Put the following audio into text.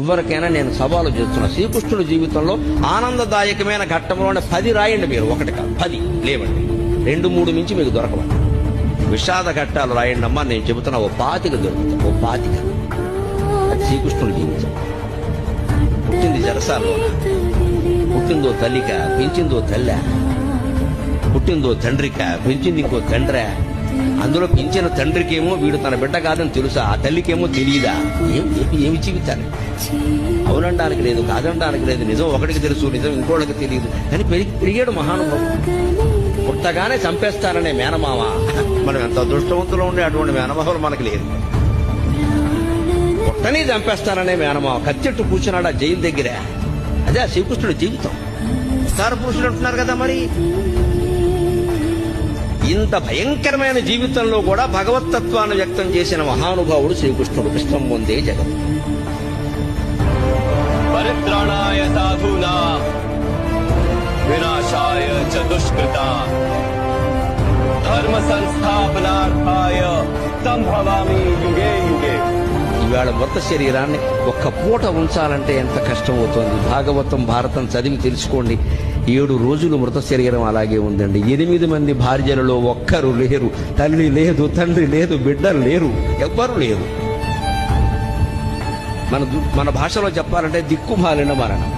ఎవరికైనా నేను సవాలు చేస్తున్నా, శ్రీకృష్ణుడి జీవితంలో ఆనందదాయకమైన ఘట్టంలోనే 10 రాయండి. మీరు ఒకటి కాదు 10 లేవండి, 2-3 మించి మీకు దొరకవు. విషాద ఘట్టాలు రాయండి అమ్మా, నేను చెబుతున్నా ఓ 25 దొరుకుతాయి. ఓ 25 అది శ్రీకృష్ణుడి జీవితం. పుట్టింది జలసాల్లో, పుట్టిందో తల్లిక, పెంచిందో తల్లి, పుట్టిందో తండ్రిక, పెంచింది ఇంకో తండ్రి. అందులో పెంచిన తండ్రికేమో వీడు తన బిడ్డ కాదని తెలుసా, ఆ తల్లికేమో తెలియదా? ఏమి జీవితాన్ని అవునడానికి లేదు, కాదనడానికి లేదు. నిజం ఒకటికి తెలుసు, నిజం ఇంకోళ్ళకి తెలియదు. కానీ పెరిగాడు మహానుభావుడు. పుట్టగానే చంపేస్తారనే మేనమామ. మనం ఎంత అదృష్టవంతులు ఉండే అటువంటి మేనమామలు మనకి లేదు. పుట్టని చంపేస్తారనే మేనమామ కత్తెట్టు కూర్చున్నాడు ఆ జైలు దగ్గర. అదే ఆ శ్రీకృష్ణుడి జీవితం. విస్తార పురుషుడు అంటున్నారు కదా, మరి ఇంత భయంకరమైన జీవితంలో కూడా భగవత్తత్వాన్ని వ్యక్తం చేసిన మహానుభావుడు శ్రీకృష్ణుడు. కృష్ణం వందే జగత్. పరిత్రాణాయ సాధూనాం వినాశాయ చ దుష్కృతాం ధర్మ సంస్థాపనార్థాయ సంభవామి యుగే యుగే. ఇవాళ మృత శరీరాన్ని ఒక్క పూట ఉంచాలంటే ఎంత కష్టం అవుతుంది. భాగవతం భారతం చదివి తెలుసుకోండి. 7 రోజులు మృత శరీరం అలాగే ఉందండి. 8 మంది భార్యలలో ఒక్కరు లేరు. తల్లి లేదు, తండ్రి లేదు, బిడ్డలు లేరు, ఎవ్వరు లేరు. మన భాషలో చెప్పాలంటే దిక్కుమాలిన మరణం.